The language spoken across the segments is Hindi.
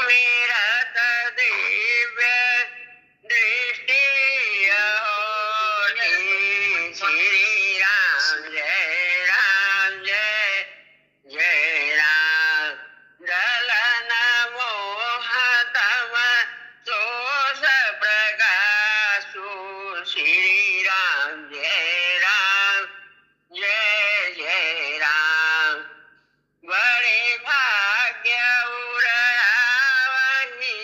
सुमिरत दिव्य दृष्टि होती। श्री राम जय जय राम। दलन मोह तम दोष प्रकाशु। श्री राम जय राम। बड़े भाग्य उरावनी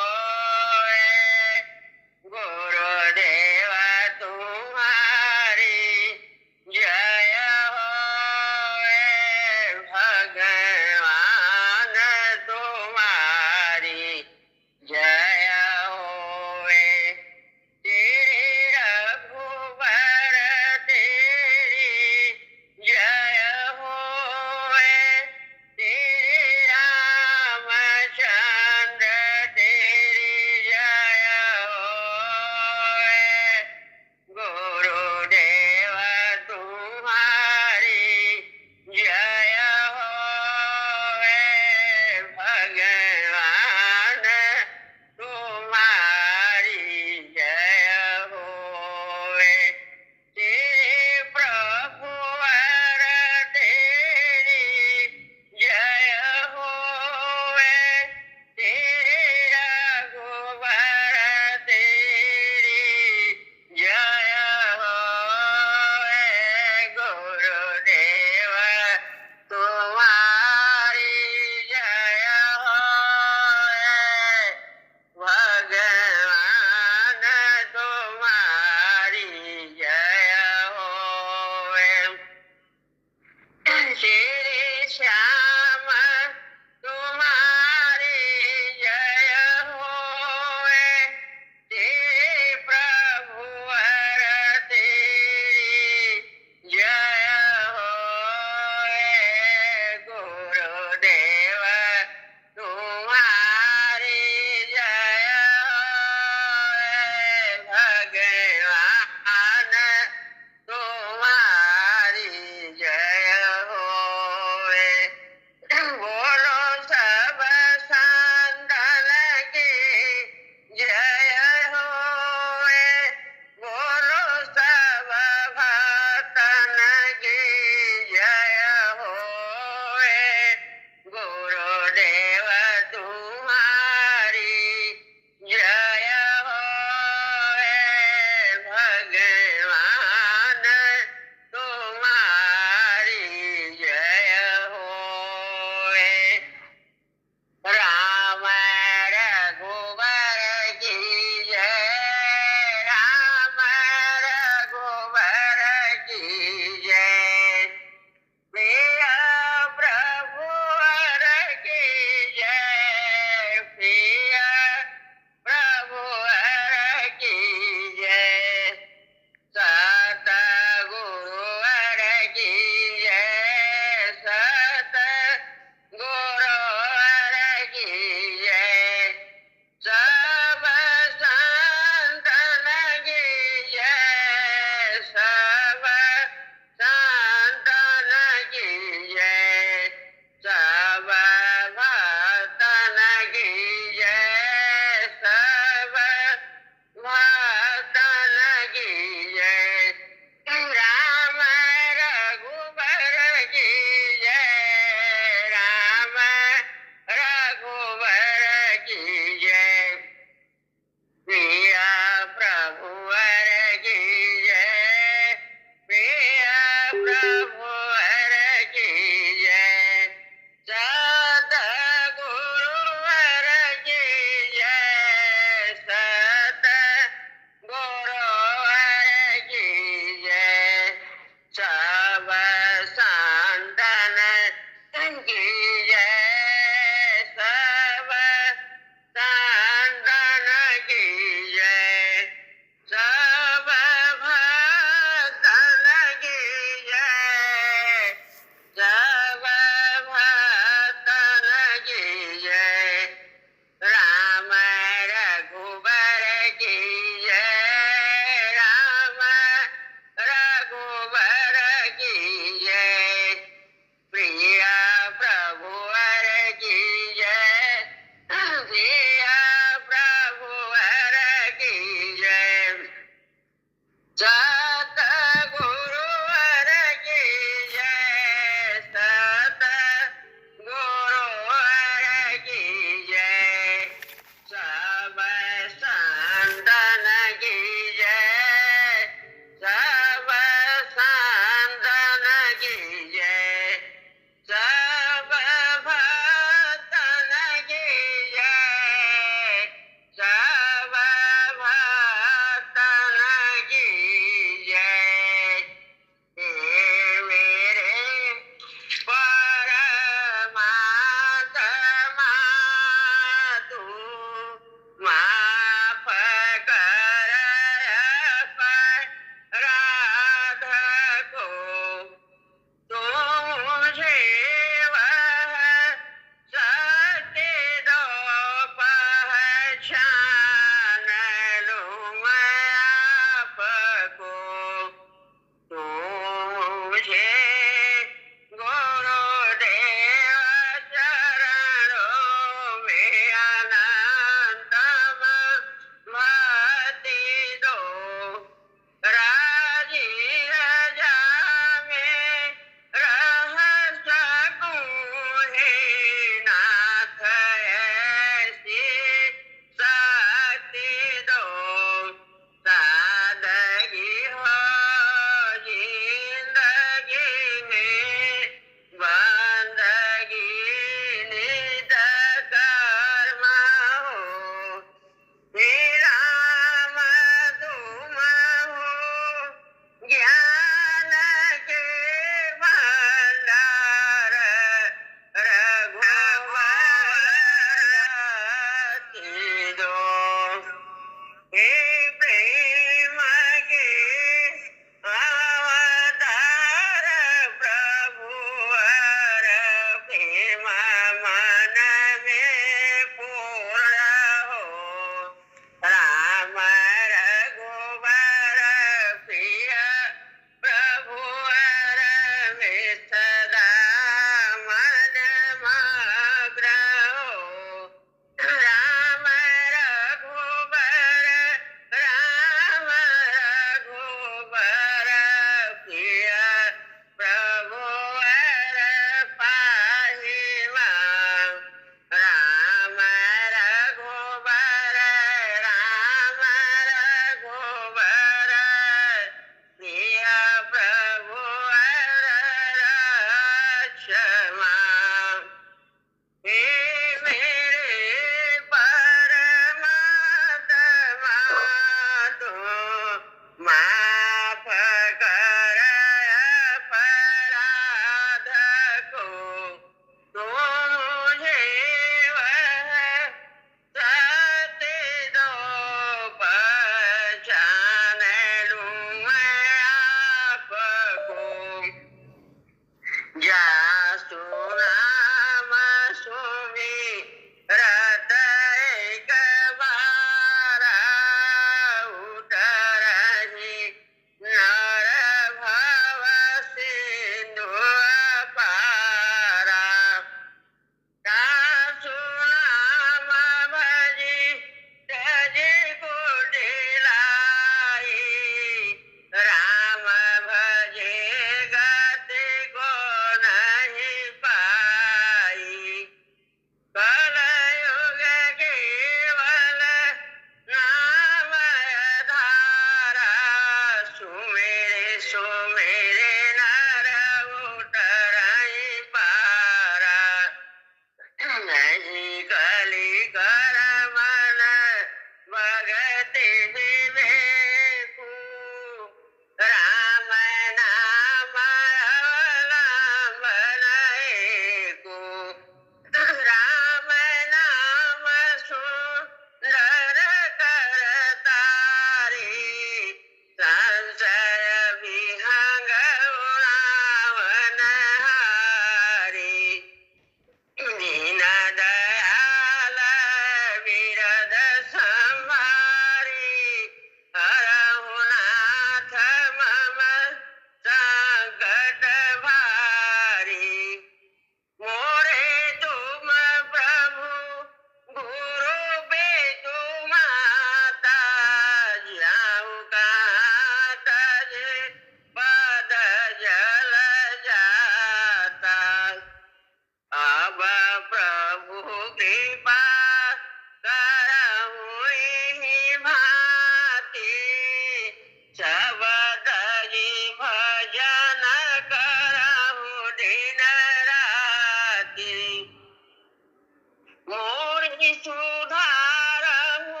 ही सुधारहु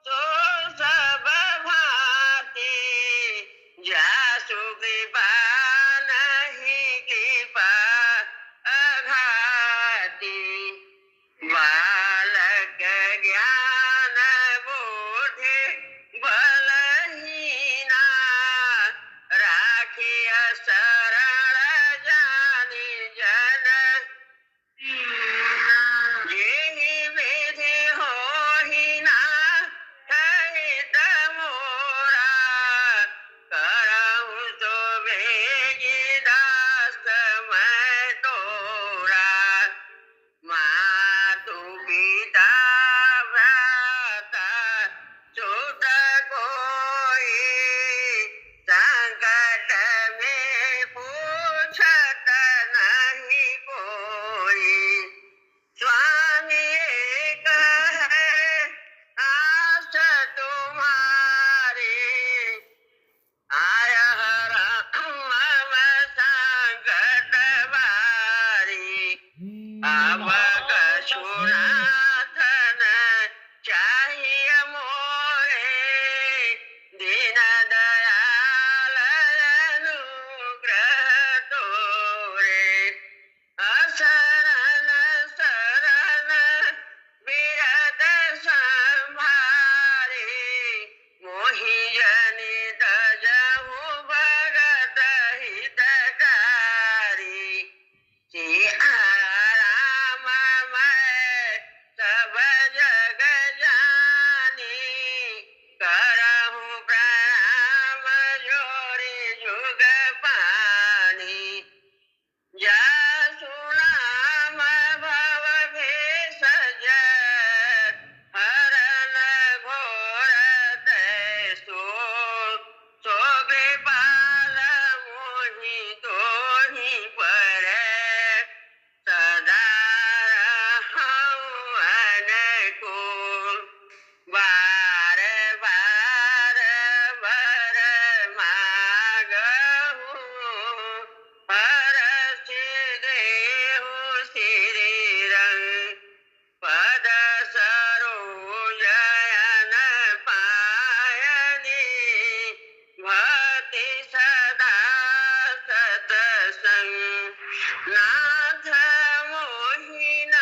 सो सब भांति जासु कृपा नहीं कृपा अघाती बालक ज्ञान बुद्धि बलहीना राखिया शरण जानी जन जेहि विधि होहि ना कहित मोरा करहु तो भेगी दास मैं तोरा मातु पिता भ्राता सुत कोई संकट में पूछत नहीं कोई स्वामी एक है आस तुम्हारी आय हर मम संकट बारी अब कछुनाथन चाहिए मोरे दीन दयाल अनुग्रह तोरे असरन शरण बिरद संभारी मोहि जनि तजहु भगत हितकारी सिया राम मैं सब जग जानी करहु प्रणाम जोरी जुग पानी जासु नाम भव भेषज हरन घोर तैसो सो कृपाल मोहि तोहि पर सदा रहूं अनुकूल बार बार वर मागहु हरष देहु श्री रंग पद सरोजन पायनी भक्ति सदा सतसंग नाथ मोहिन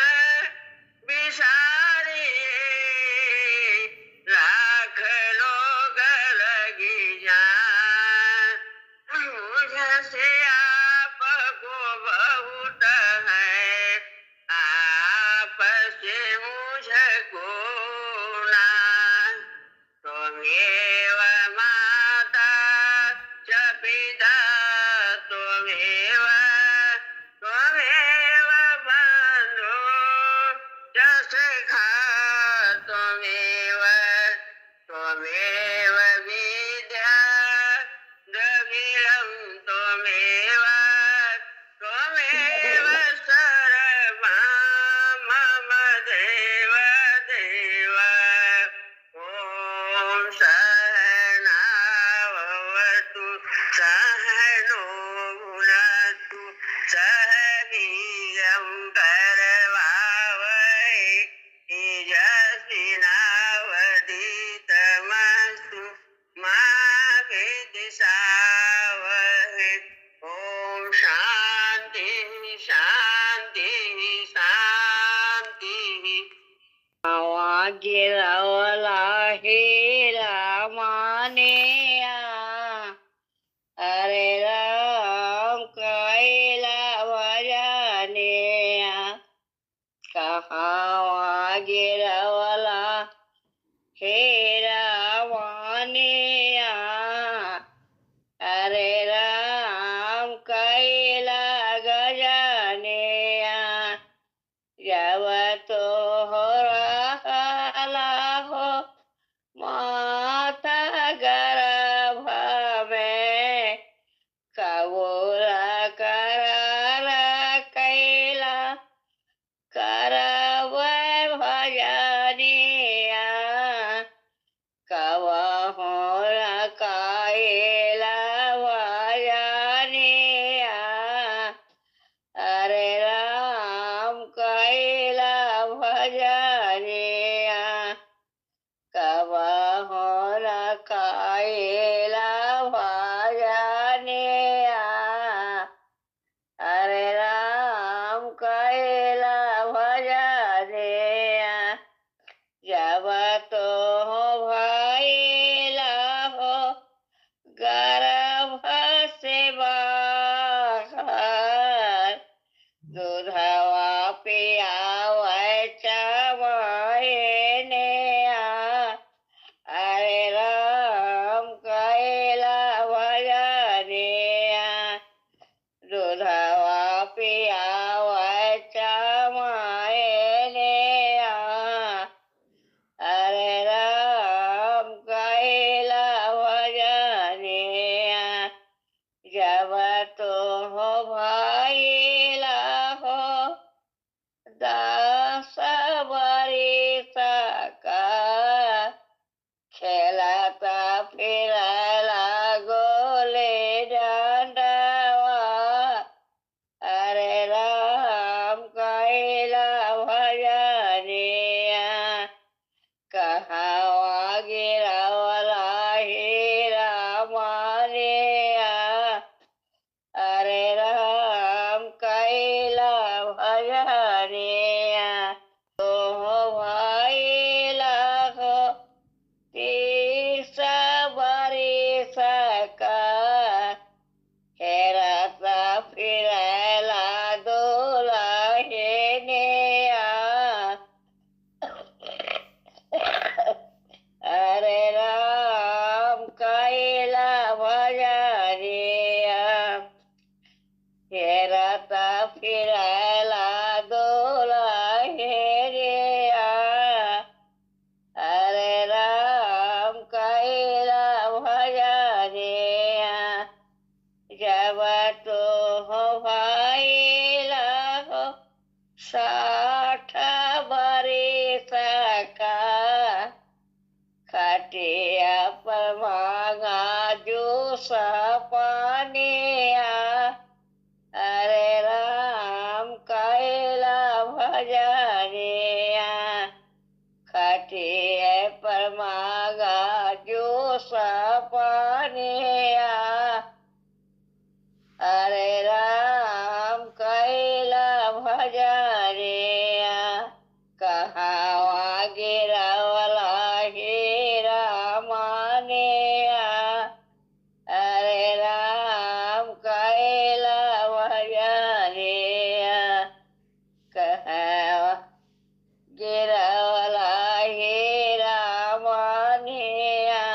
विसारिए लाख लोग लगी जान मुझसे आपको बहुत है आपसे मुझको ना त्वमेव माता च पिता त्वमेव त्वमेव बन्धु च सखा त्वमेव त्वमेव विद्या द्रविणं त्वमेव त्वमेव सर्वं मम देव देव ॐ सहना भवतु सहनो भुनक्तु सह वीर्यं करवावहै तेजस्विनावधीतमस्तु मा विद्विषावहै ॐ शान्ति शान्ति शान्तिः गिरवला हे रामाने हरे राम कैला भजने कहाँ गिरवला हे रामाने हरे राम कैला गजने जब तो हो रहा हो माता गर्भ में कबूला करार कैला करब भजनिया कबहु न खाइला भजनिया हरे राम कैला भजनिया जब तो भइला हो गर्भ से बाहर दूधवा पियावै चमैनिया हरे राम कैला भजनिया दूधवा पियावै चमैनिया हरे राम कैला भजनिया जब तो भइला हो 10 बरिस का खेलता फिरला गोले डंडवा हरे राम कैला भजनिया कहवा गिरवला हीरा मानिया हरे राम कैला भजनिया तो भइला हो 30 बरिस का हेरता फिरला दुलहिनिया हरे राम कैला भजनिया हेरता फिरला दुलहिनिया हरे राम कैला भजनिया जब तो भइला हो 60 बरिस का खटिया पर मांगा जूस पानिया हरे राम कैला भजनिया खटिया पर मांगा जूस पानिया हरे राम कैला भजनिया कहवा गिरवला हीरा मानिया हरे राम कैला भजनिया कहवा गिरवला हीरा मानिया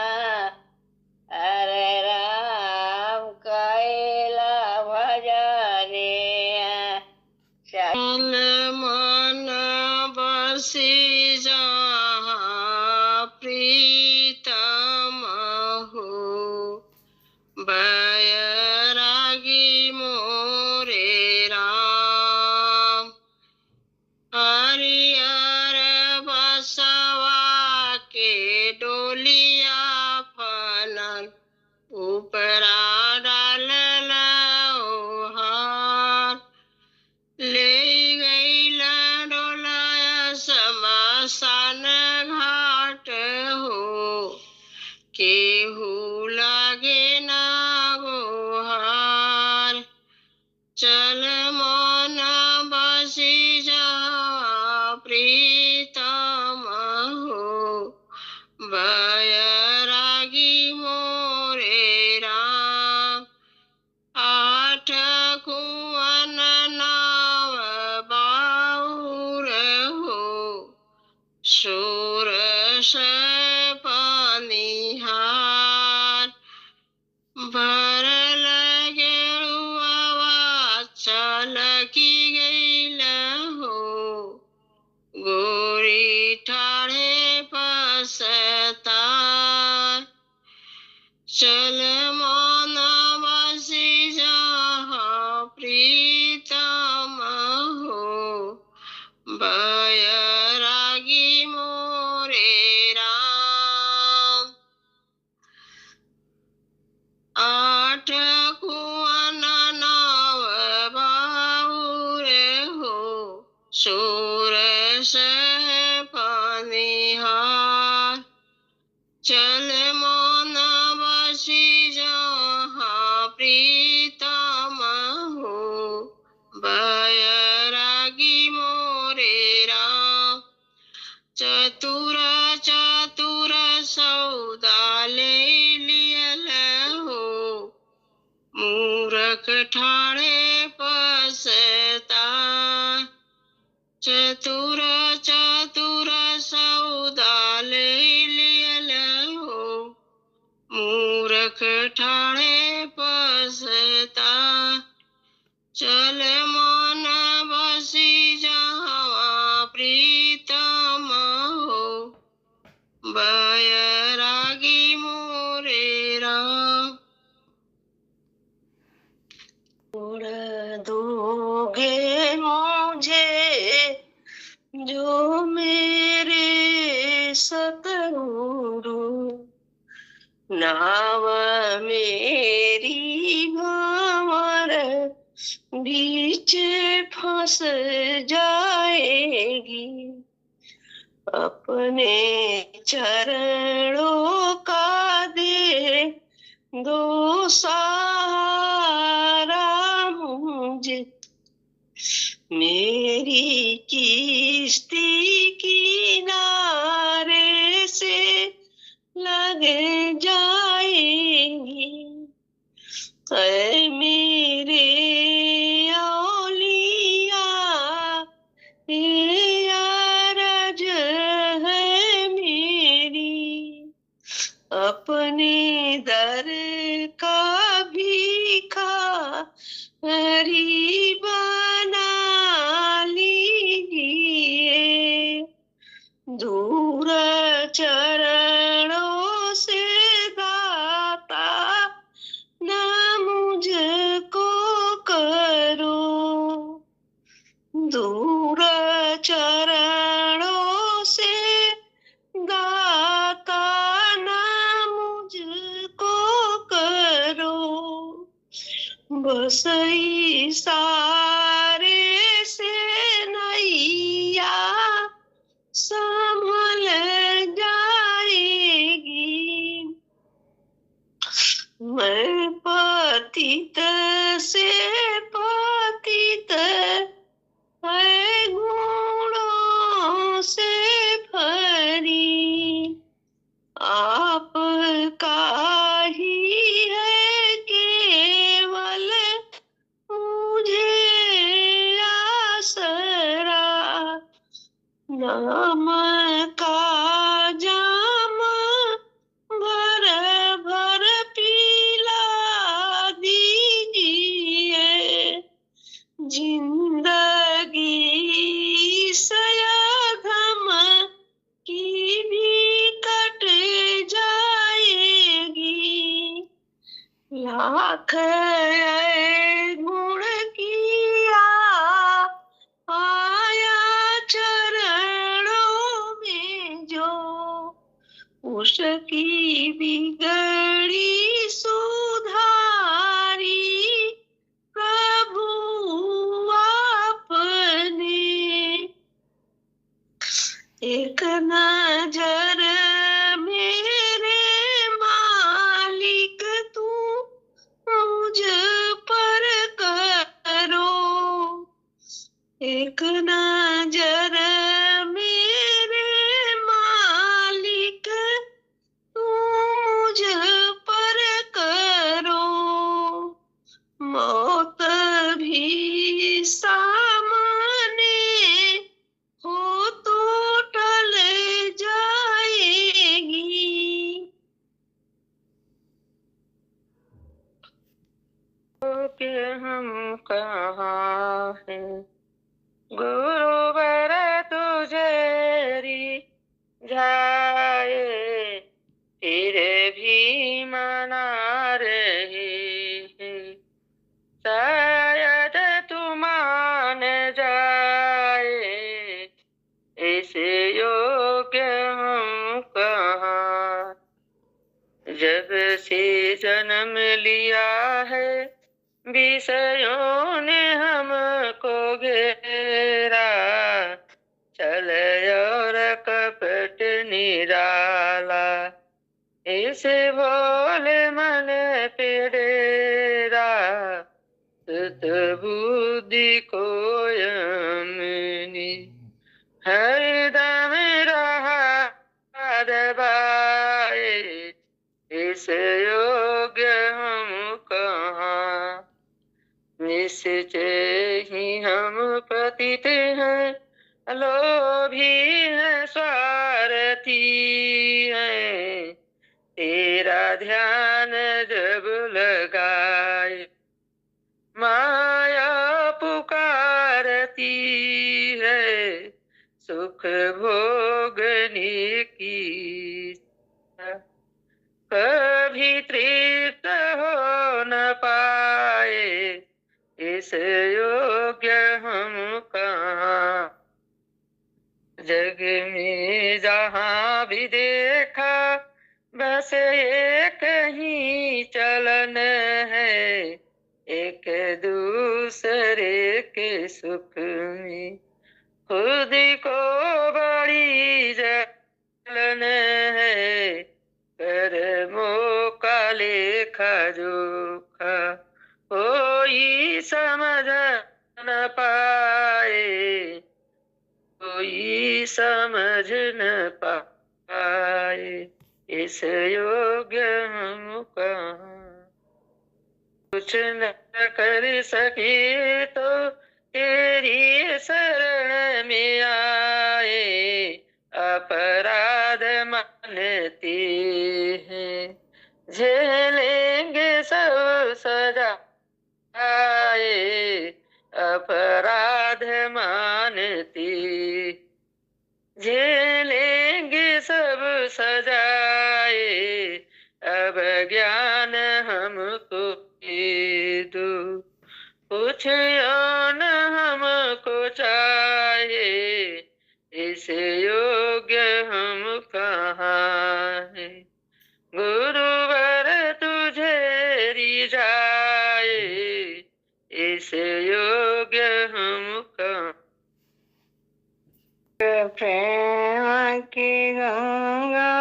हरे राम कैला भजनिया चल मन बसी जहाँ प्रीतम हो बैरागी मोरे राम हरियर बसवा के डोलिया फनल उपरा डालल ओहार ले गईला डोलाया शमशान घाट हो केहू लागे ना गोहार चल मन बसी जावा प्रीतम हो बैरागी मोरे राम 8 कुवन नाव बाउर हो षोडश पनिहार भरल गेरुआ चल की गईल हो गोरी ठाणे पसतार चल मन बसी जहाँ प्रीतम हो बैरागी मोरे राम 8 कुवन नाव बाउर हो षोडश पनिहार ठाणे पसता चतुर चतुर सौदा लियल हो मूर्ख ठाणे पसता चल मन बसी जहाँ प्रीतम हो बैरागी मोरे राम। छोड़ दोगे मुझे जो मेरे सतगुरु नाव मेरी भंवर बीच फंस जाएगी अपने चरणों का दे दो सहारा मुझे मेरी किश्ती किनारे से लग जाएगी ऐ मेरे औलिया ये अरज है मेरी अपने दर का भिखारी बना लीजिए दूर चरणों से दाता न मुझको करो दूर चरणों से दाता न मुझको करो बस इशारे से नैया संभल जाएगी मैं पतित से पतित है गुणों से भरी आपका ही है केवल मुझे आसरा नाम का जाम भर भर पिला दीजिए जिंदगी सयागम की भी कट जाएगी लाख गुण किया आया चरणों में जो उसकी बिगड़ी सुधारी प्रभु आपने एक नजर मेरे मालिक तू मुझ पर करो एक नजर मेरे मालिक तू मुझ पर करो मौत भी सामने हो तो टल जाएगी कि हम कहाँ हैं गुरुवर तुझे जाए फिर भी मना रहे हैं शायद तू मान जाए ऐसे योग्य हम कहाँ जब से जन्म लिया है विषयों ने हमको घेरा छल और कपट निराला ऐसे भोले मन पे डेरा सुत बुद्धि को यमनी हरदम रहा दबाए इस योग्य हम कहाँ नीचे ही हम पतित हैं, लोभी हैं, स्वार्थी हैं। तेरा ध्यान जब लगाए, माया पुकारती है, सुख भोगने की इच्छा। कभी तृप्त हो न पाए, इस योग्य हम कहाँ। जग में जहाँ भी देखा, बस एक ही चलन है, एक दूसरे के सुख में खुद को बड़ी जलन है। कर्मों का लेखा जोखा कोई समझ न पाए, कोई समझ न पाए, इस योग्य हम कहाँ। कुछ न कर सके तो तेरी शरण में आए, अपराध मानते हैं, झेलेंगे सब सजा आए, अपराध मानते, झेलेंगे सब सजाए। अब ज्ञान हमको दे दो, कुछ और हमको चाहिए, इस योग्य हम कहाँ हैं। गुरुवर तुझे रिझाए, इस योग्य हम कहाँ। प्रेम की गंगा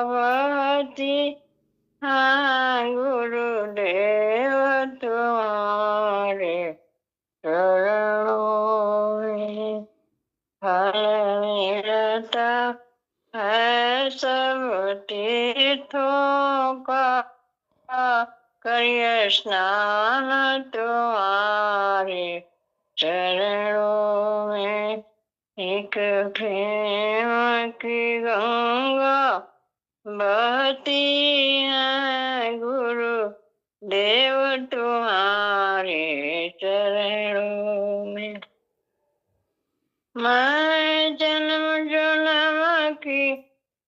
बहती, हाँ गुरुदेव तुम्हारे चरणों में फल मिलता है सब तीर्थों का, करिए स्नान तुम्हारे चरणों में। एक प्रेम की गंगा बहती है, गुरु देव तुम्हारे चरणों में। मैं जन्म जन्म की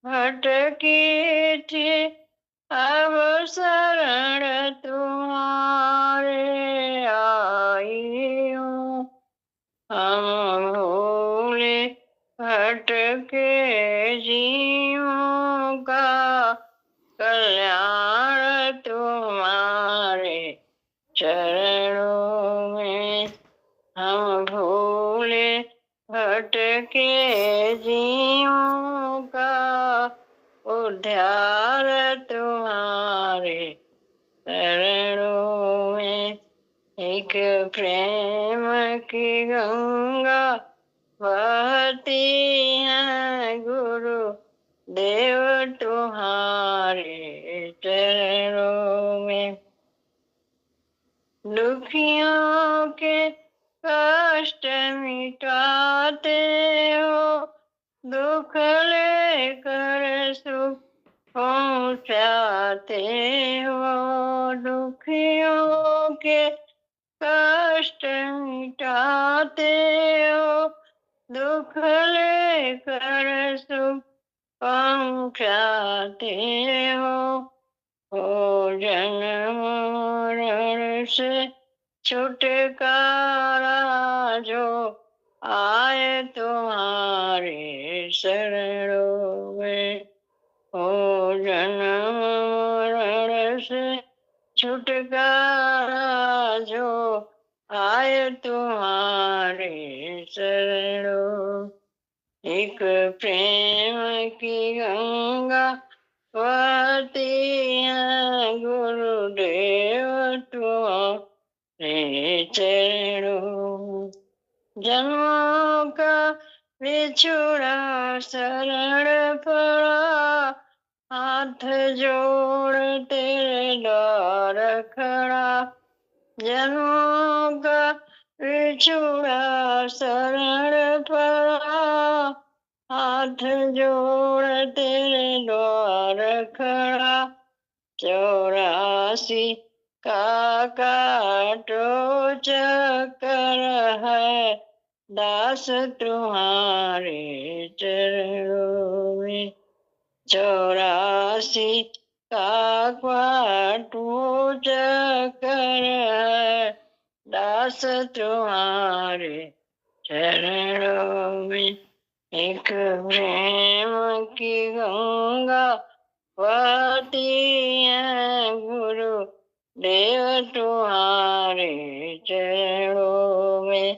भटकी थी, अब शरण तुम्हारे आई हूँ। हम भूले भटके जीवों का, कल्याण तुम्हारे चरणों में। हम भूले भटके जीवों का, उद्धार तुम्हारे चरणों में। एक प्रेम की गंगा बहती है, गुरु देव तुम्हारे चरणों में। दुखियों के कष्ट मिटाते हो, दुख लेकर सुख पहुँचाते हो। दुखियों के कष्ट मिटाते हो, दुख लेकर सुख पहुँचाते हो जन्म मरण से छुटकारा जो आए तुम्हारे शरणों में। हो जन्म मरण से छुटकारा जो आए तुम्हारे शरणों। एक प्रेम की गंगा बहती है, गुरुदेव तुम्हारे चरणों। जन्मों का बिछुड़ा शरण पड़ा, हाथ जोड़ तेरे द्वार खड़ा। जन्मों का विछुड़ा शरण पड़ा, हाथ जोड़ तेरे द्वार खड़ा, 84 का काटो चक्कर है, दास तुम्हारे चरणों में। 84 का काटो चक्कर है, दास तुम्हारे चरणों में। एक प्रेम की गंगा बहती है, गुरु देव तुम्हारे चरणों में।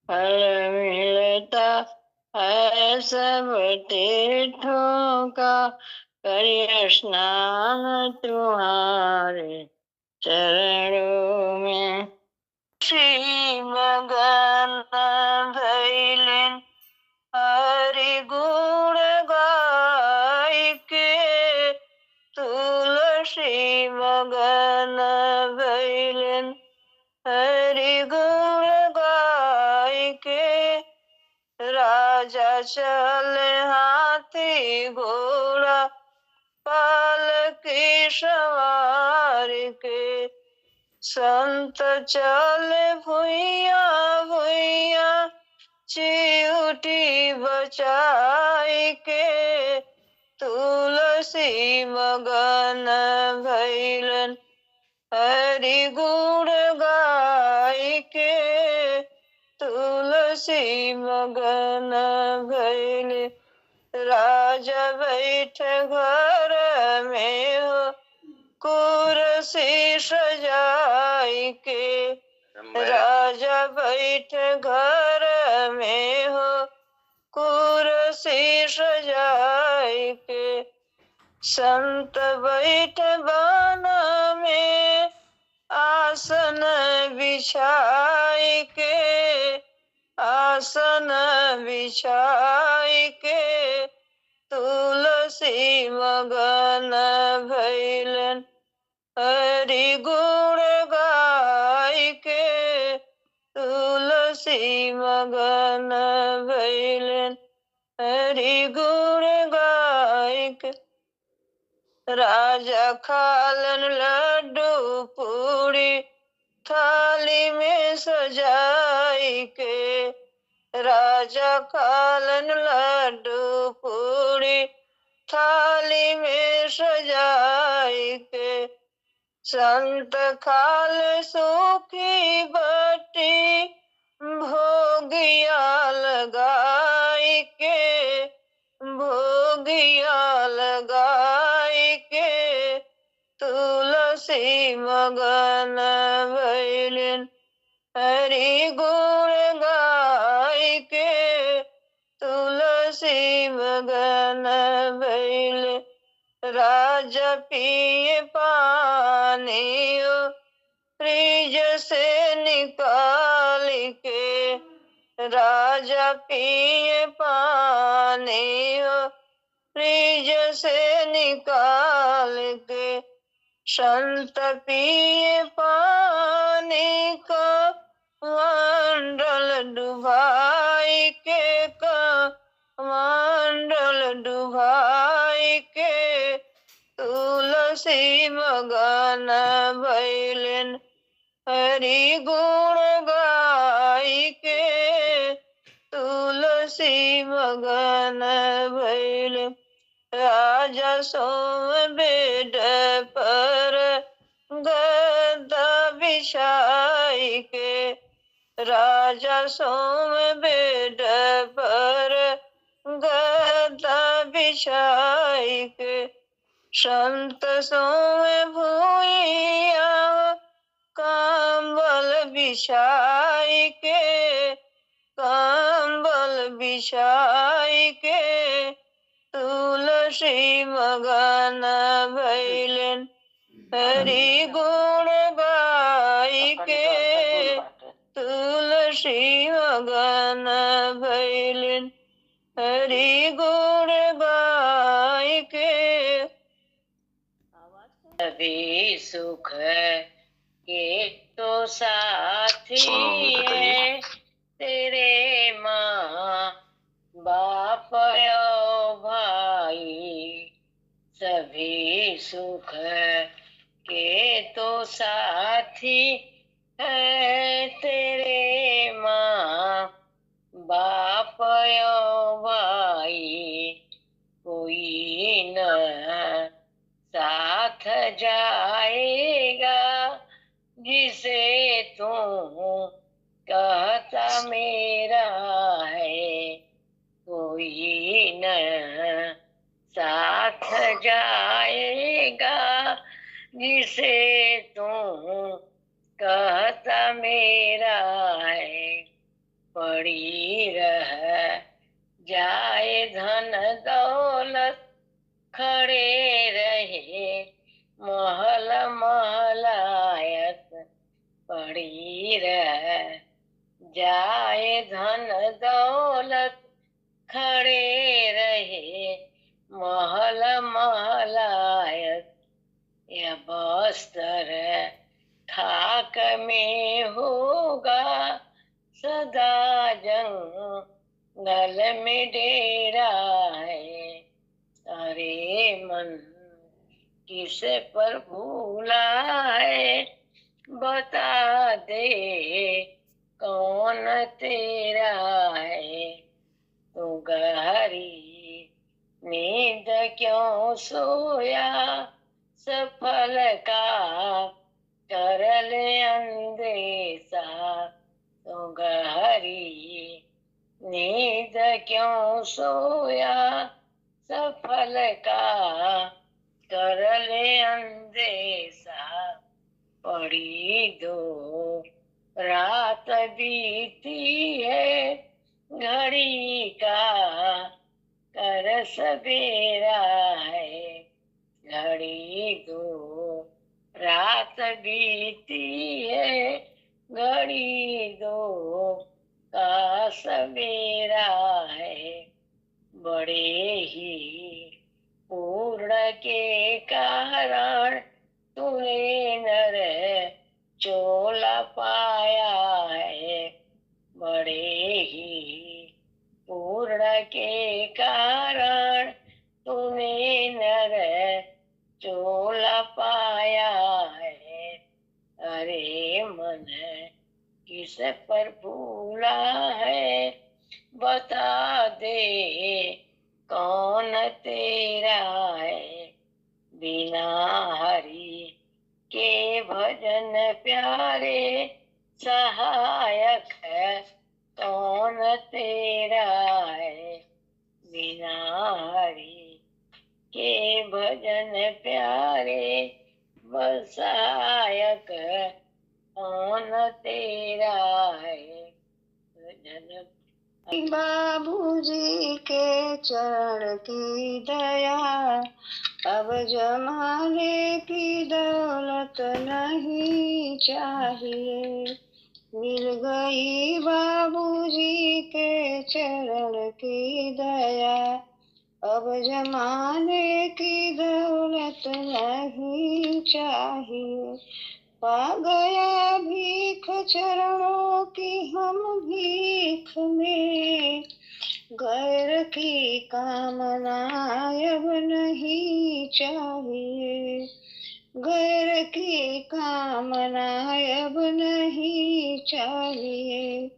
फल मिलता है सब तीर्थों का, करिए स्नान तुम्हारे चरणों में। श्री मगन भैलेन हरि गुण गाय के, तुलसी मगन भैलेन हरि गुण गाय के। राजा चले हाथी घोड़ा, पालकी सवार के। संत चले भुइया भुइया, चिउटी बचाई के। तुलसी मगन भैलन हरि गुण गाय के। तुलसी मगन भैले राजा बैठ घर में हो, कुर्सी सजाई के। राजा बैठ घर में हो, कुर्सी सजाई के। संत बैठ वन में, आसन बिछाई के। आसन बिछाई के। तुलसी मगन भैलन हरि गुण गाय के। तुलसी मगन भैलन हरि गुण गाय के। राजा खालन लड्डू पूरी, थाली में सजाई के। राजा खालन लड्डू पूरी, थाली में सजाई के। संत खाल सूखी बट्टी, भोगिया लगाई के। भोगिया लगाई के। तुलसी मगन भैलन हरि गुण गाय के। तुलसी मगन भैले राजा पिए पानी, फ्रिज से निकाल के। राजा पिए पानी, फ्रिज से निकाल के। संत पिए पानी का, मंडल डुबाई के। मंडल डुबाई के। तुलसी मगन भैलन हरि गुण गाय के। तुलसी मगन भैलन राजा सोम बेड पर, गद्दा बिछाई के। राजा सोम बेड पर, गद्दा बिछाई के। संत सोम भुइया, कंबल बिछाई के। कंबल बिछाई के। तुलसी मगन भैलन हरि गुण गाय के। तुलसी मगन भैलन हरि गुण गाय के। सभी सुख के तो साथी है तेरे माँ बाप और भाई, सभी सुख के तो साथी है तेरे माँ बाप और भाई, कोई न साथ जाएगा जिसे तू कहता मेरा है, कोई न साथ जाएगा जिसे तू कहता मेरा है, पड़ी रह जाए धन दौलत, खड़े रहे महल महलायत, पड़ी रह जाए धन दौलत, खड़े रहे महल महलायत, यह बस्तर खाक में होगा सदा जंगल में डेरा है, अरे मन किस पर भूला है बता दे कौन तेरा है, तो गहरी नींद क्यों सोया सफल का कर ले अंदेशा, तो गहरी नींद क्यों सोया सफल का कर ले अंदेशा, पड़ी दो रात बीती है घड़ी का कर सवेरा है, घड़ी दो रात बीती है घड़ी दो का सवेरा है, बड़े ही पूर्ण के कारण तूने नर चोला पाया है, बड़े ही पूर्ण के कारण तूने नर चोला पाया है, अरे मन किस पर भूला है बता दे कौन तेरा है, बिना हरि के भजन प्यारे सहायक है कौन तेरा है, बिना हरि के भजन प्यारे सहायक कौन तेरा है, भजन बाबूजी के चरण की दया, अब जमाने की दौलत नहीं चाहिए, मिल गई बाबूजी के चरण की दया, अब जमाने की दौलत नहीं चाहिए, पा गया भीख चरणों की हम भीख में, गैर की कामना अब नहीं चाहिए, गैर की कामना अब नहीं चाहिए,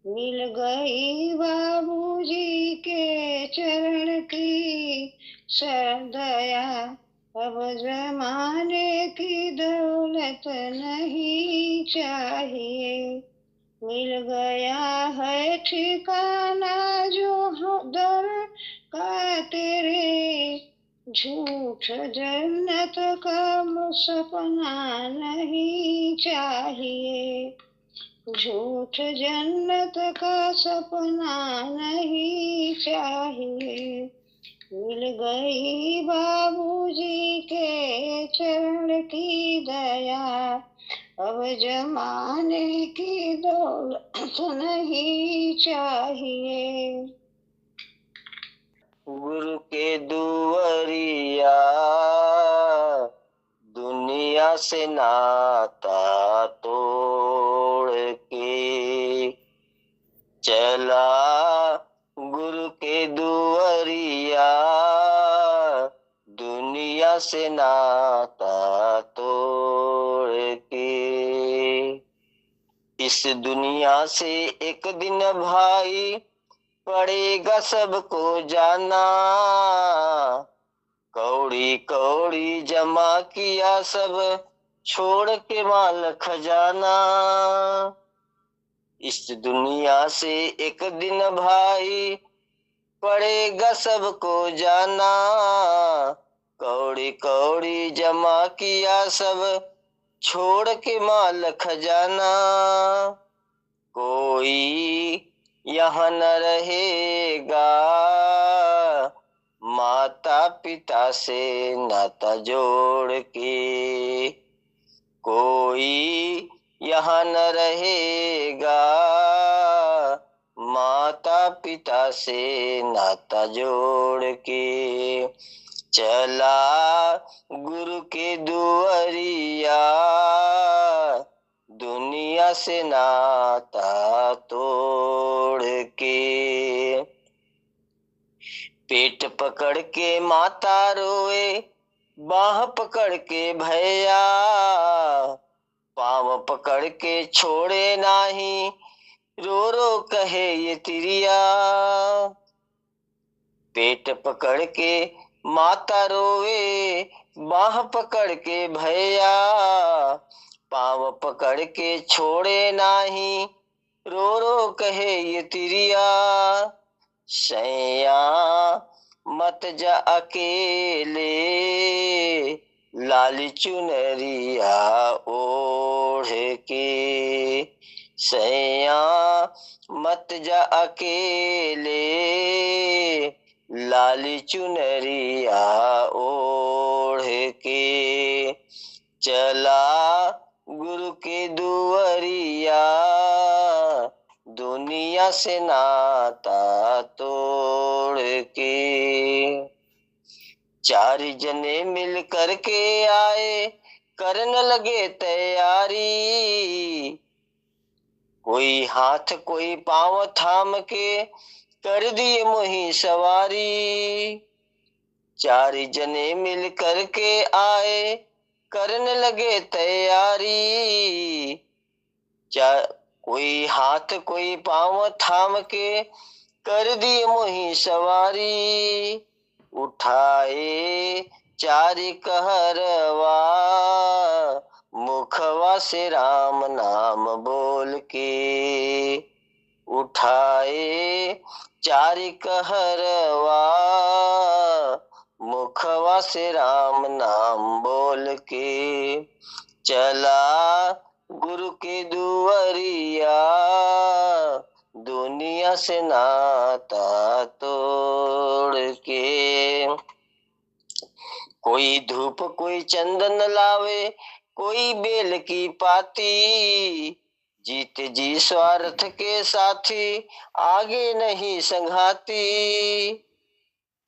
मिल गई बाबूजी के चरण की दया, अब जमाने की दौलत नहीं चाहिए, मिल गया है ठिकाना जो दर का तेरे, झूठ जन्नत का सपना नहीं चाहिए, झूठ जन्नत का सपना नहीं चाहिए, मिल गई बाबूजी के चरण की दया, अब जमाने की दौलत नहीं चाहिए, गुरु के दुआरिया दुनिया दुनिया से नाता तोड़ के चला गुरु के दुआरिया, दुनिया से नाता तोड़ के। इस दुनिया से एक दिन भाई पड़ेगा सबको जाना, कौड़ी कौड़ी जमा किया सब छोड़ के माल खजाना। इस दुनिया से एक दिन भाई पड़ेगा सबको जाना, कौड़ी कौड़ी जमा किया सब छोड़ के माल खजाना। कोई यहाँ न रहेगा माता पिता से नाता जोड़ के, कोई यहाँ न रहेगा माता पिता से नाता जोड़ के। चला गुरु के दुआरिया, दुनिया से नाता तोड़ के। पेट पकड़ के माता रोए, बाह पकड़ के भैया, पाँव पकड़ के छोड़े नाही, रो रो कहे ये तिरिया। पेट पकड़ के माता रोवे, बाह पकड़ के भैया, पाँव पकड़ के छोड़े नाही, रो रो कहे ये तिरिया। सैया मत जा अकेले, लाली चुनरिया ओढ़ के। सैया मत जा अकेले, लाली चुनरिया ओढ़ के। चला गुरु के दुआरिया, दुनिया से नाता तोड़ के। चार जने मिल कर के आए, करने लगे तैयारी, कोई हाथ कोई पांव थाम के कर दिए मोही सवारी। चार जने मिल कर के आए, करने लगे तैयारी, कोई हाथ कोई पांव थाम के कर दिए मोही सवारी। उठाए चारि कहरवा, मुखवा से राम नाम बोल के। उठाए चारि कहरवा, मुखवा से राम नाम बोल के। चला गुरु के दुआरिया, दुनिया से नाता तोड़ के। कोई धूप कोई चंदन लावे, कोई बेल की पाती, जीत जी स्वार्थ के साथी, आगे नहीं संघाती।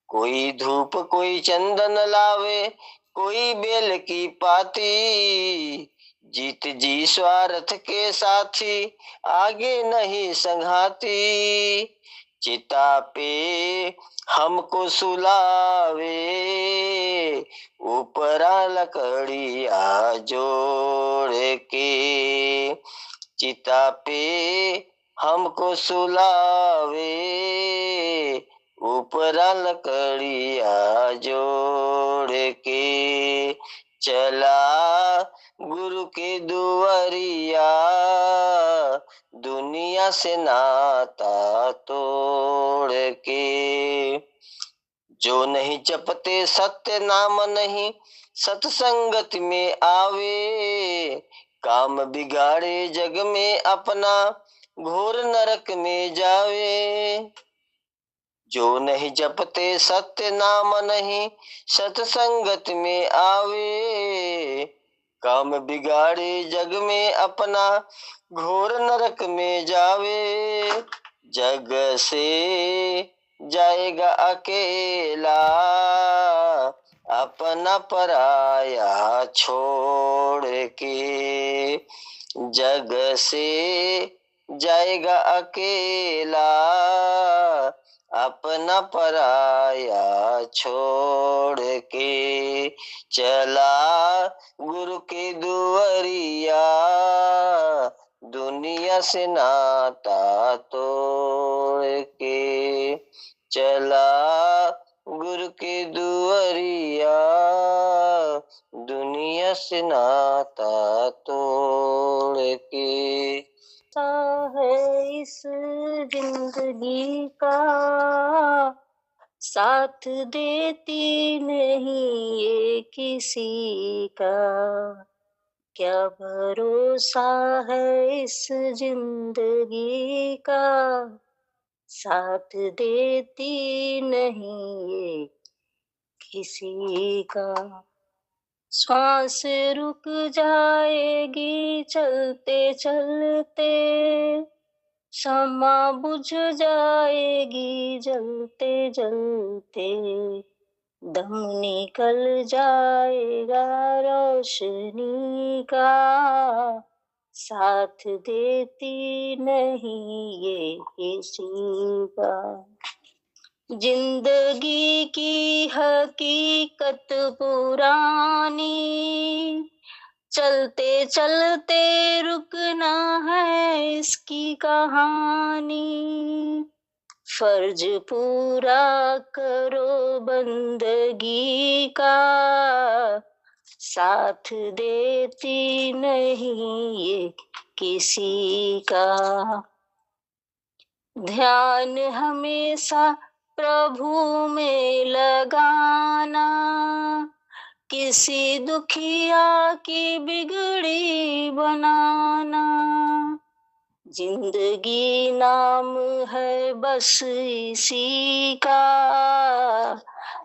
कोई धूप कोई चंदन लावे, कोई बेल की पाती, जीत जी स्वार्थ के साथी, आगे नहीं संघाती। चिता पे हमको सुलावे, ऊपरा लकड़िया जोड़ के। चिता पे हमको सुलावे, ऊपरा लकड़िया जोड़ के। चला गुरु के दुआरिया, दुनिया से नाता तोड़ के। जो नहीं जपते सत्य नाम नहीं सत्संगत में आवे, काम बिगाड़े जग में अपना घोर नरक में जावे। जो नहीं जपते सत्य नाम नहीं सत्संगत में आवे, काम बिगाड़े जग में अपना घोर नरक में जावे। जग से जाएगा अकेला, अपना पराया छोड़ के, जग से जाएगा अकेला, अपना पराया छोड़ के। चला गुरु के दुआरिया, दुनिया से नाता तोड़ के। चला गुरु के दुआरिया, दुनिया से नाता तोड़ के। है इस जिंदगी का, साथ देती नहीं ये किसी का। क्या भरोसा है इस जिंदगी का, साथ देती नहीं ये किसी का। श्वास रुक जाएगी चलते चलते, शम्मा बुझ जाएगी जलते जलते। दम निकल जाएगा रोशनी का, साथ देती नहीं ये किसी का। जिंदगी की हकीकत पुरानी, चलते चलते रुकना है इसकी कहानी। फर्ज पूरा करो बंदगी का, साथ देती नहीं ये किसी का। ध्यान हमेशा प्रभु में लगाना, किसी दुखिया की बिगड़ी बनाना। जिंदगी नाम है बस इसी का,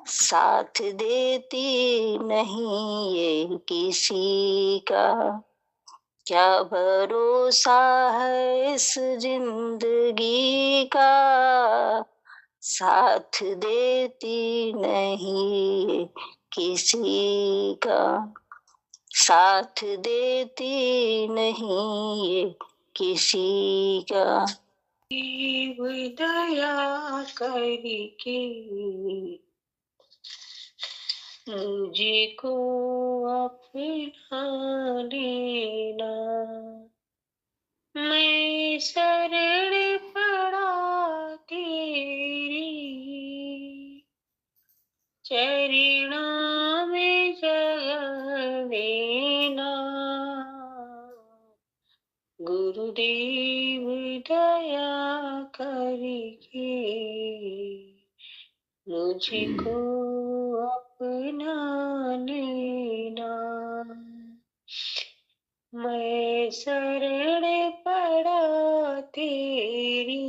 साथ देती नहीं ये किसी का। क्या भरोसा है इस जिंदगी का, साथ देती नहीं किसी का। साथ देती नहीं किसी का। दया करके मुझको अपना लेना, मैं शरण पड़ा तेरी चरणों में जगह देना। गुरुदेव दया करके मुझको अपना लेना, मैं शरण पड़ा तेरी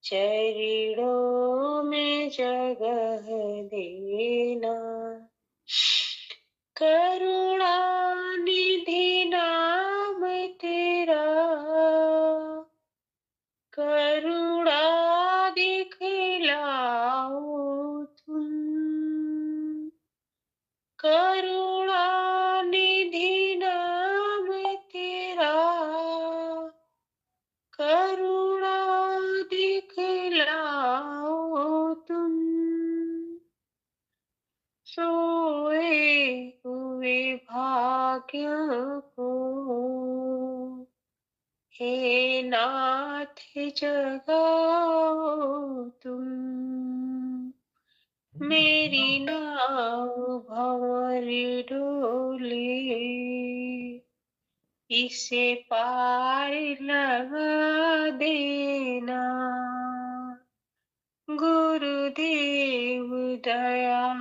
चरणों में जगह देना। करुणा निधि नाम तेरा, करुणा दिखलाओ तुम। करुणा निधि नाम तेरा, करुणा दिखलाओ तुम। सोए हुए भाग्य को हे नाथ जगाओ तुम। मेरी नाव भंवर डोले, इसे पार लगा देना। गुरुदेव दया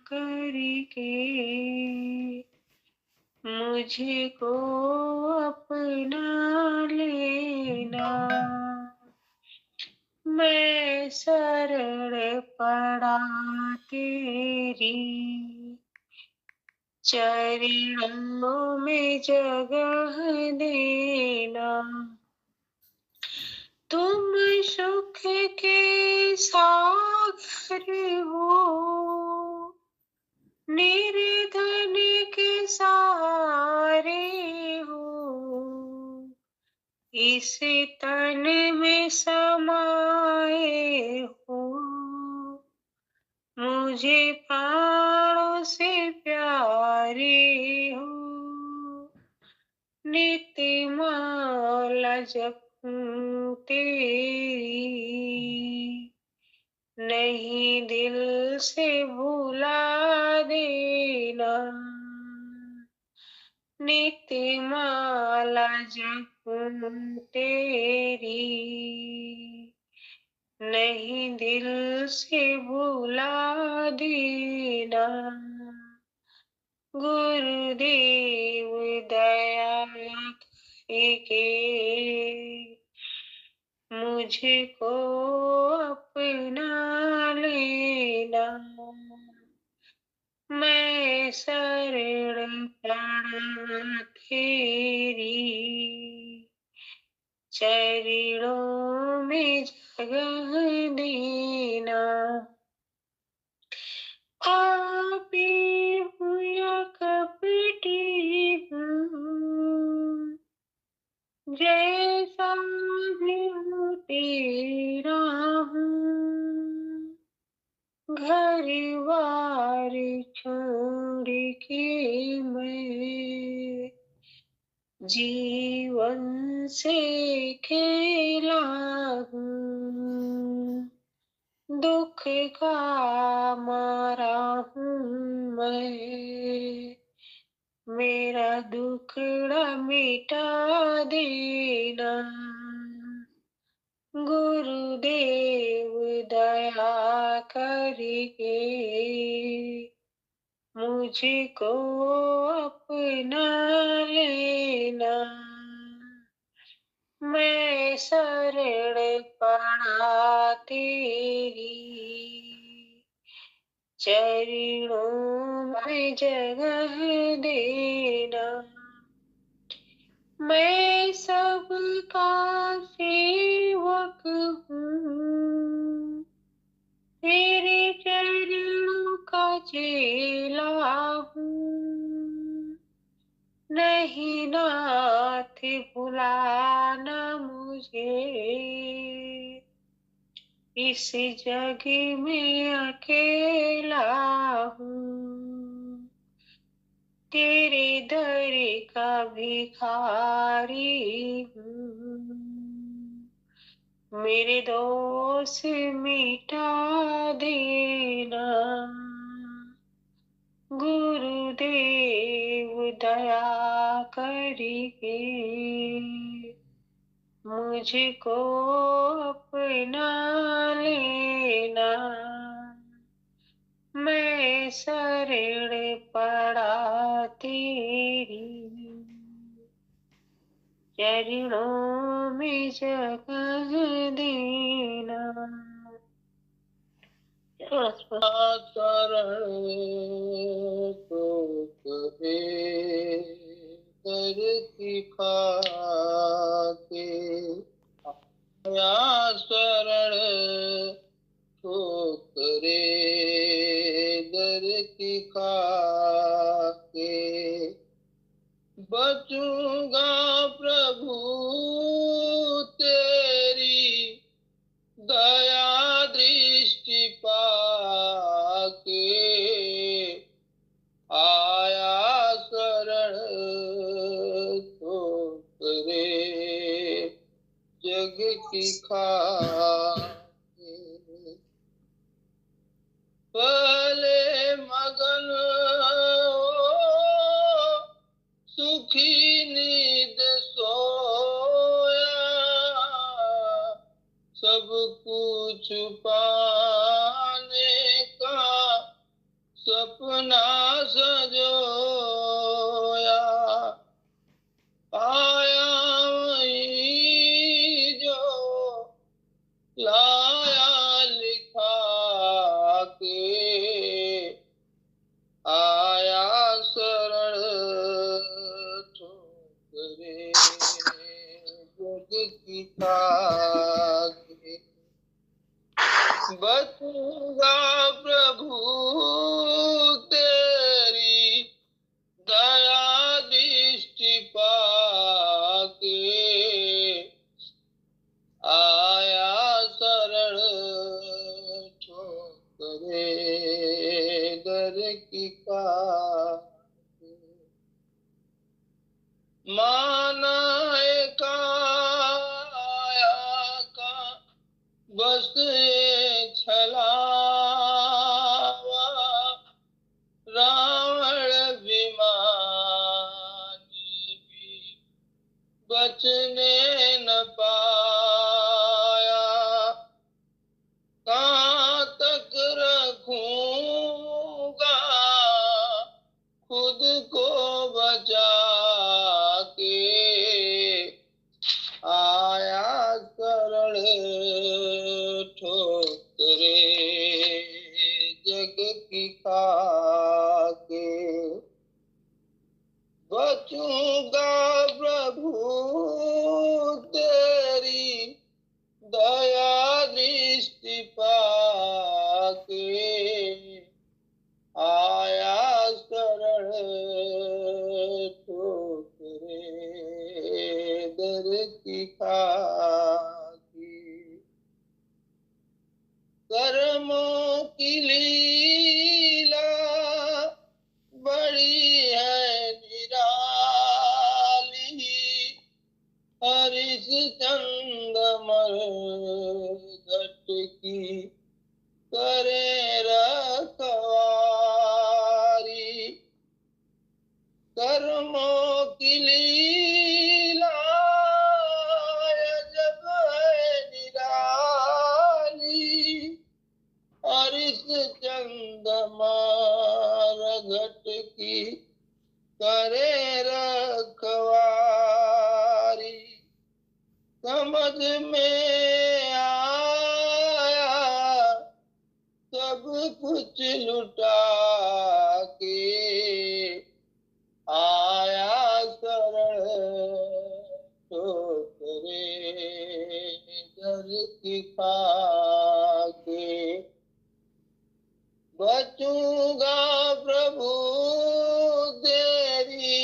करके मुझको अपना लेना, मैं शरण पड़ा तेरी चरणों में जगह देना। तुम सुख के सागर हो, इस तन में समाए हो, मुझे प्राणों से प्यारे हो। नित्य माला जपूं तेरी, नहीं दिल से भुला देना। नित्य माला जपूं तेरी, नहीं दिल से भुला देना। गुरुदेव दया करके मुझको अपना लेना। मैं शरण पड़ा तेरी, चरणों में जगह देना। पापी हूँ या कपटी हूँ, जैसा भी हूँ तेरा हूँ। घर बार छोड़ के मैं जीवन से खेला हूँ। दुख का मारा हूँ मैं, मेरा दुखड़ा मिटा देना। गुरुदेव दया करके मुझको अपना लेना। मैं शरण पड़ा तेरी, चरणों में जगह देना। मैं सबका सेवक हूँ, तेरे चरणों का चेला हूँ। नहीं नाथ भुलाना मुझे, इस जग में अकेला हूँ। तेरे दर का भिखारी हूँ, मेरे दोष मिटा देना। गुरुदेव दया करके मुझको अपना लेना। मैं शरण पड़ा तेरी, चरणों में जगह देना। शरण तो कहे दर की खाके, या शरण ठोकरे दर की खाके। बचूंगा प्रभु तेरी दया दृष्टि पाके, आया शरण ठोकरे जग की खाके। पहले मगन सुखी नींद सोया, सब कुछ पाने का सपना सजोया। आया वही जो लाया लिखा के, आया शरण ठोकरे जग की खाके। बचूंगा प्रभु तेरी दया दृष्टि पाके, दर की काहे। माना काया का बस ये छलावा, रावण विमानी भी बचने न पाया। कहाँ तक रखूंगा खुद को बचा के, आया शरण ठोकरे जग की खाके। बचूंगा प्रभु तेरी दया दृष्टि पाके, आया शरण ठोकरे दर की खाके। कर्मों की लीला बड़ी है निराली, हरिश्चंद मरघट की करे रखवारी। कर्मों की लीला जब है निराली, हरिश्चंद मरघट की करे रखवारी। समझ में आया सब कुछ लुटा के, आया शरण ठोकरे दर की खाके। बचूंगा प्रभु तेरी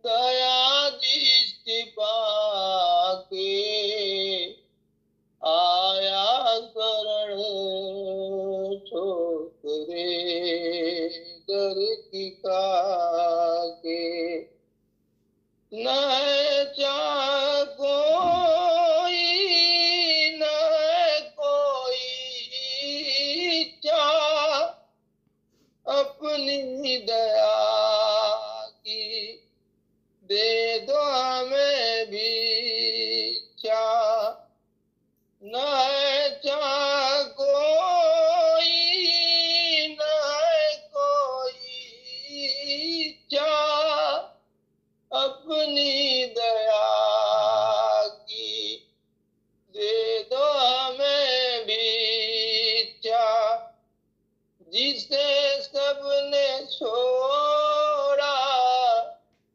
दया दृष्टि पाके, आया शरण ठोकरे दर की खाके। न चाह कोई न कोई चाह अपनी दया की, दे दो हमें भी चाह। न चाह कोई न कोई चाह अपनी दया की, दे दो हमें भी चाह। जिसे सबने छोड़ा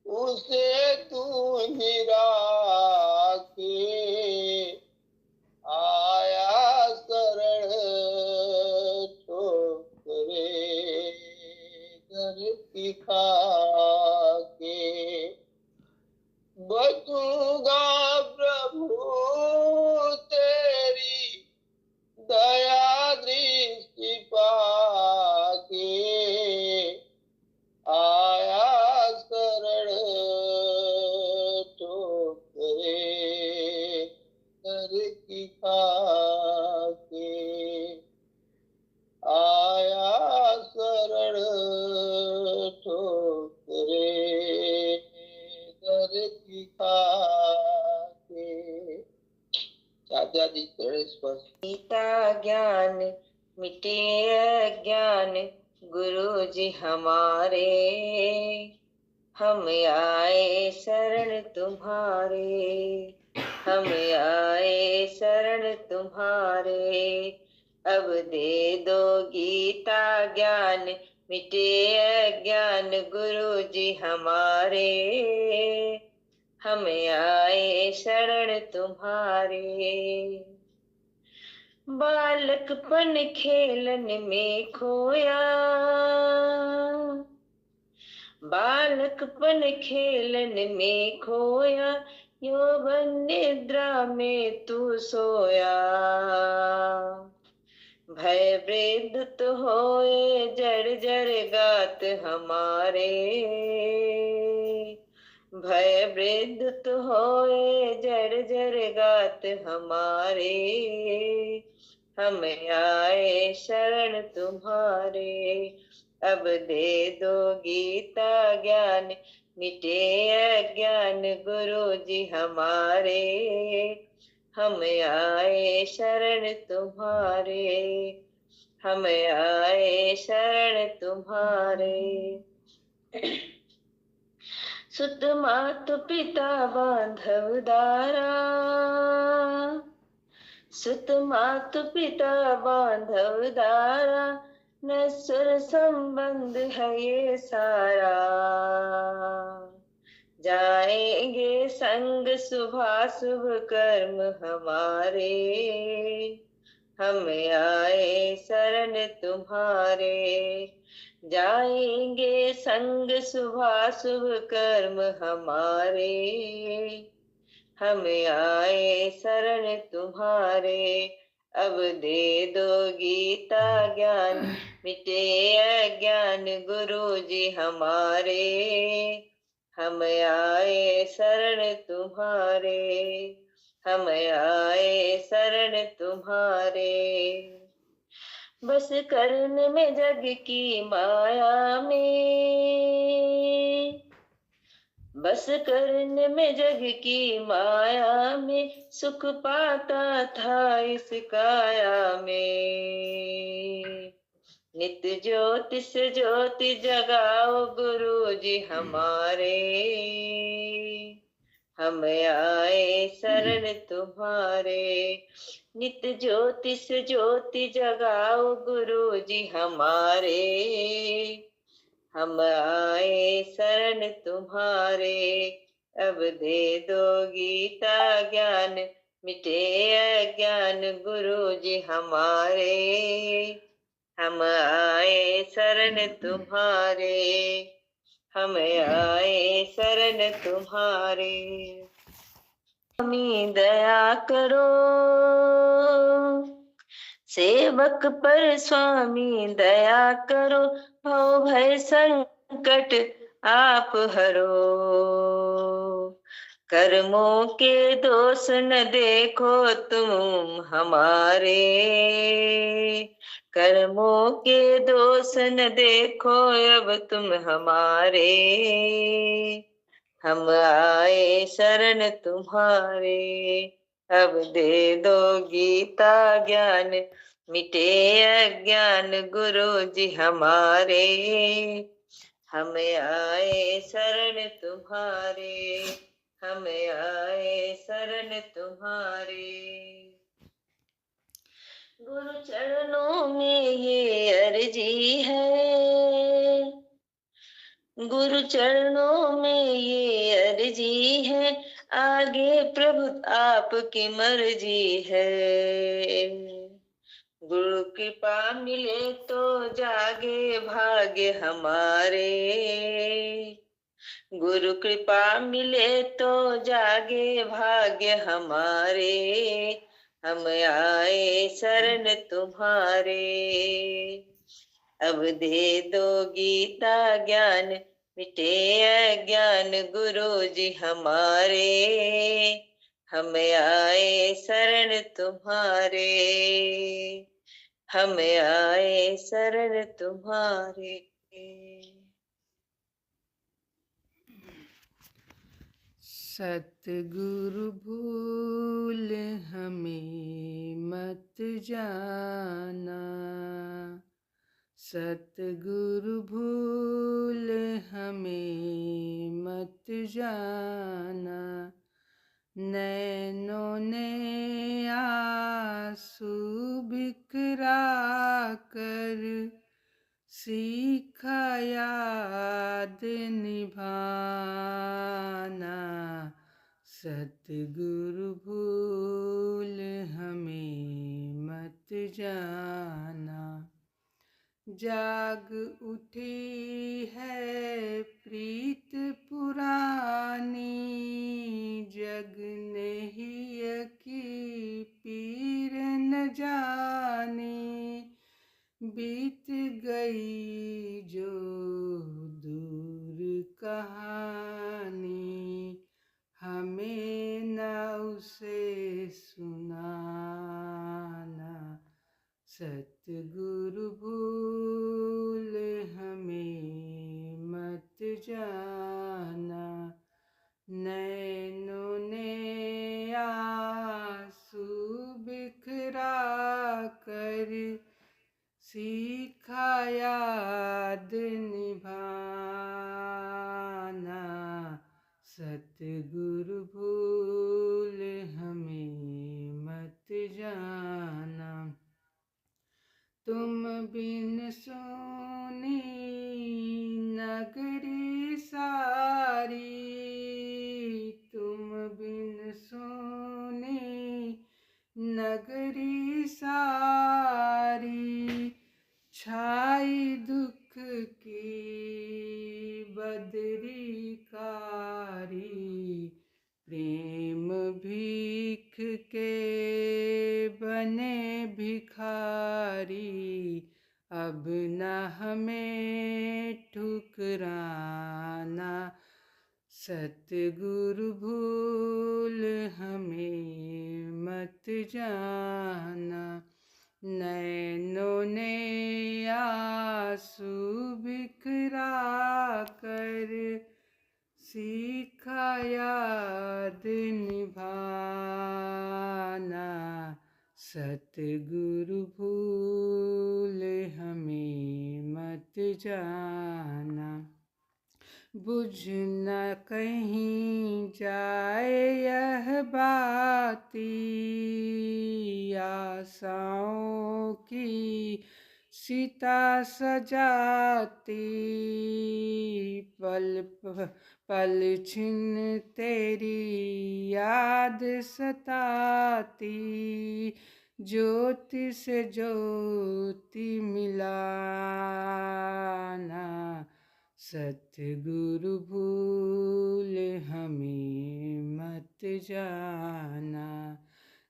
उसे तू ही राखे, आया शरण ठोकरे दर की खाके। बचूंगा प्रभु तेरी दया दृष्टि पाके, आया शरण ठोकरे दर की खाके, आया शरण ठोकरे दर की खाके। चाचा जी चरण स्पर्श। गीता ज्ञान मिटे अज्ञान गुरु जी हमारे, हम आए शरण तुम्हारे, हम आए शरण तुम्हारे। अब दे दो गीता ज्ञान मिटे अज्ञान गुरु जी हमारे, हम आए शरण तुम्हारे। बालकपन खेलन में खोया, बालकपन खेलन में खोया, यौवन निद्रा में तू सोया। भय वृद्ध होए जड़ जड़ गात हमारे, भय वृद्ध होए जड़ जड़ गात हमारे, हम आए शरण तुम्हारे। अब दे दो गीता ज्ञान, मिटे अज्ञान गुरु जी हमारे, हम आए शरण तुम्हारे, हम आए शरण तुम्हारे। सुत मात पिता बांधव दारा, सुत मात पिता बांधव दारा, नसुर संबंध है ये सारा। जाएंगे संग शुभाशुभ कर्म हमारे, हम आए शरण तुम्हारे। जाएंगे संग शुभाशुभ कर्म हमारे, हम आए शरण तुम्हारे। अब दे दो गीता ज्ञान, मिटे अज्ञान गुरु जी हमारे, हम आए शरण तुम्हारे, हम आए शरण तुम्हारे। बस करने में जग की माया में, बस करने में जग की माया में, सुख पाता था इस काया में। नित्य ज्योति से ज्योति जगाओ गुरु जी हमारे, हम आए शरण तुम्हारे। नित्य ज्योति से ज्योति जगाओ गुरु जी हमारे, हम आए शरण तुम्हारे। अब दे दो गीता ज्ञान, मिटे अज्ञान गुरु जी हमारे, हम आए शरण तुम्हारे, हम आए शरण तुम्हारे। स्वामी दया करो, सेवक पर स्वामी दया करो, भव भय संकट आप हरो। कर्मों के दोष न देखो तुम हमारे, कर्मों के दोष न देखो अब तुम हमारे, हम आए शरण तुम्हारे। अब दे दो गीता ज्ञान, मिटे अज्ञान गुरु जी हमारे, हम आए शरण तुम्हारे, हम आए शरण तुम्हारे। गुरु चरणों में ये अर्जी है, गुरु चरणों में ये अर्जी है, आगे प्रभु आपकी मर्जी है। गुरु कृपा मिले तो जागे भाग्य हमारे, गुरु कृपा मिले तो जागे भाग्य हमारे, हम आए शरण तुम्हारे। अब दे दो गीता ज्ञान, मिटे अज्ञान गुरु जी हमारे, हम आए शरण तुम्हारे, हम आए शरण तुम्हारे। सतगुरु भूल हमें मत जाना, सतगुरु भूल हमें मत जाना। नैनों ने आंसू बिखरा कर सीखा याद निभाना, सतगुरु भूल हमें मत जाना। जाग उठी है प्रीत पुरानी, जग नहीं की पीर न जानी। बीत गई जो दूर कहानी, हमें न उसे सुनाना। सतगुरु भूल हमें मत जाना। नैनों ने आंसू बिखरा कर सीखा याद निभाना। सतगुरु भूल हमें मत जाना। तुम बिन सोनी नगरी सारी, तुम बिन सोनी नगरी सारी, छाई दुख की बदरी कारी। प्रेम भीख के बने भिखारी, अब न हमें ठुकराना। सतगुरु भूल हमें मत जाना। नैनों ने आंसू बिखरा कर सीखा याद निभाना। सतगुरु भूल हमें मत जाना। बुझ न कहीं जाए यह बाती, आशाओं की सीता सजाती। पल पल छिन तेरी याद सताती, ज्योति से ज्योति मिलाना। सतगुरु भूल हमें मत जाना।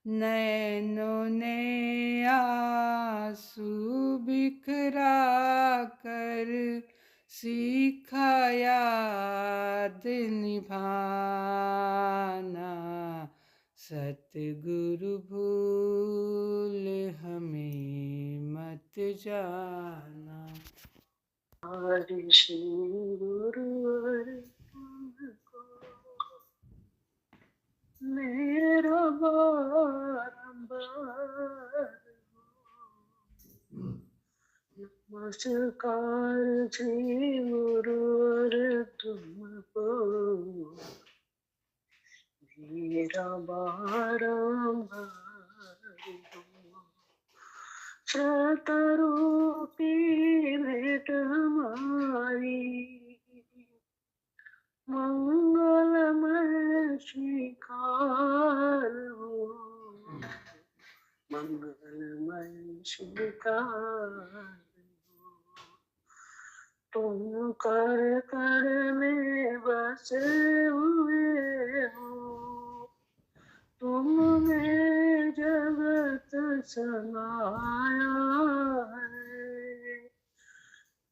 नैनों ने आंसू बिखरा कर सीखा याद निभाना। सतगुरु भूल हमें मत जाना। हरि श्री गुरुवर तुमको मेरा बारंबार नमस्कार श्री गुरुवर तुमको मेरा बारंबार शतरूपी भेंट हमारी मंगलमय स्वीकार हो। मंगलमय स्वीकार हो। तुम कर कर में बसे हुए हो। तुम में जगत समाया है।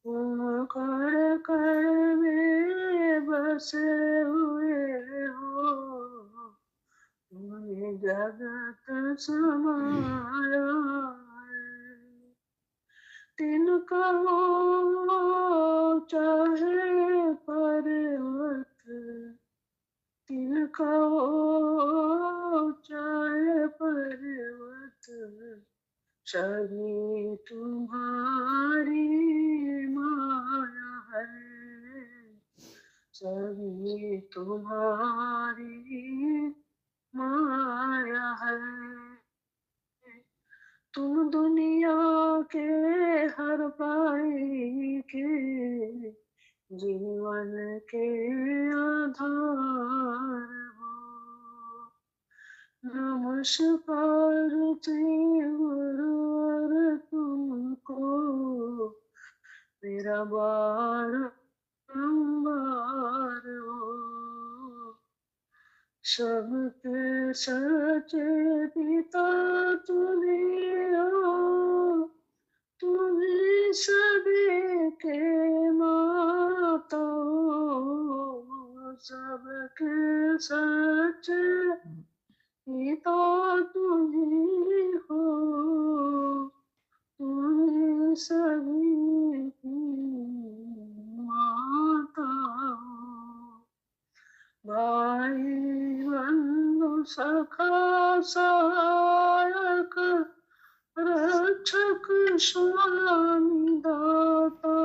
तुम कर कर में बसे हुए हो। तुम जगत समाया है। तिनका हो चाहे पर्वत, तिनका हो चाहे पर्वत, सभी तुम्हारी माया है। सभी तुम्हारी माया है। तुम दुनिया के हर प्राणी के जीवन के आधार हो। नमस्कार श्री गुरुवर तुमको मेरा बारंबार हो। सबके सच्चे पिता तुम्हें हो। तुम्हें सभी के माता सबके सच पिता तुम्ही हो, तुम्हें सभी की माता हो। भाई बंधु सखा सहायक रक्षक स्वामी दाता,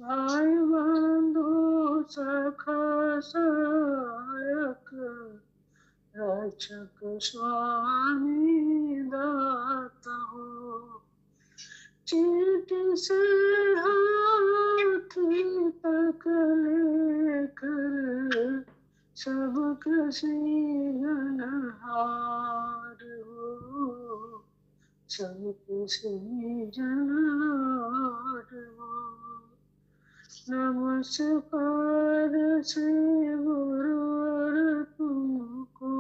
भाई बंधु सखा सहायक रक्षक स्वामी दाता हो। चींटी से हाथ तक लेकर सबका सृजनहार हो, सबके सृजनहार हो। नमस्कार से गुरुवर तुमको,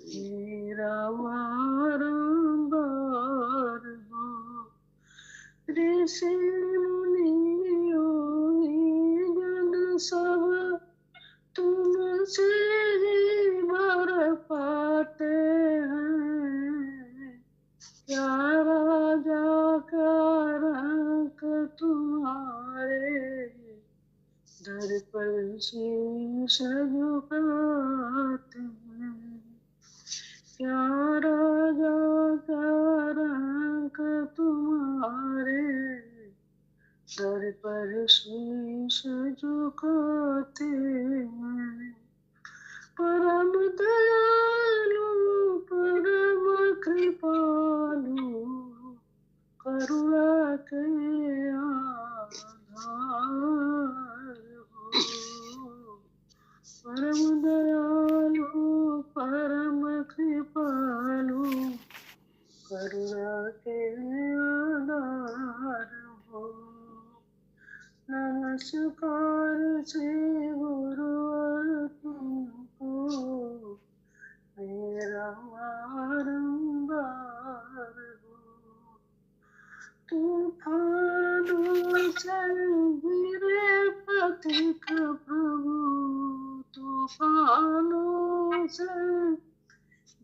मेरा बारंबार हो। ऋषि मुनि योगी जन सब तुमसे ही वर पाते हैं। क्या राजा क्या रंक तुम्हारे, दर पर शीश झुकाते हैं। क्या राजा क्या रंक तुम्हारे, दर पर शीश झुकाते हैं। परम दयालु परम कृपालु, करुणा के आधार हो। परम दयालु परम कृपालु, करुणा के आधार हो। नमस्कार से गुरुवर तुमको, मेरा बारंबार हो। तूफानों से गिरे पथिक प्रभु, तूफानों से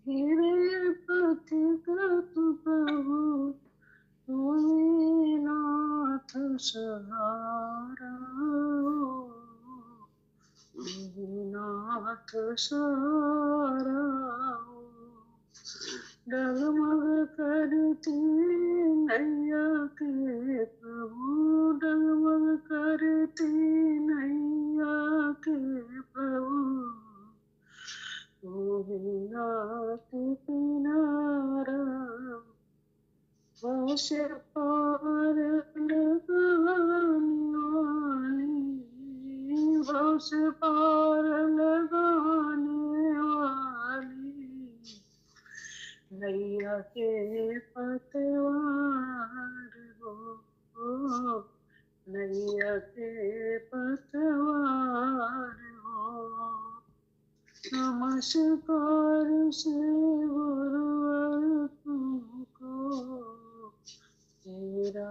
गिरे पथिक तु प्रभु, तुम्हें नाथ सहारा, तुम्हें नाथ सहारा। डगमग करती नैया के प्रभु, डगमग करती नैया के प्रभु, तुम्हें नाथ किनारा। बस पार लगाने वाली, बस पार लगाने वाली, नैया के पतवार हो, नैया के पतवार हो। नमस्कार से गुरुवर तुमको, मेरा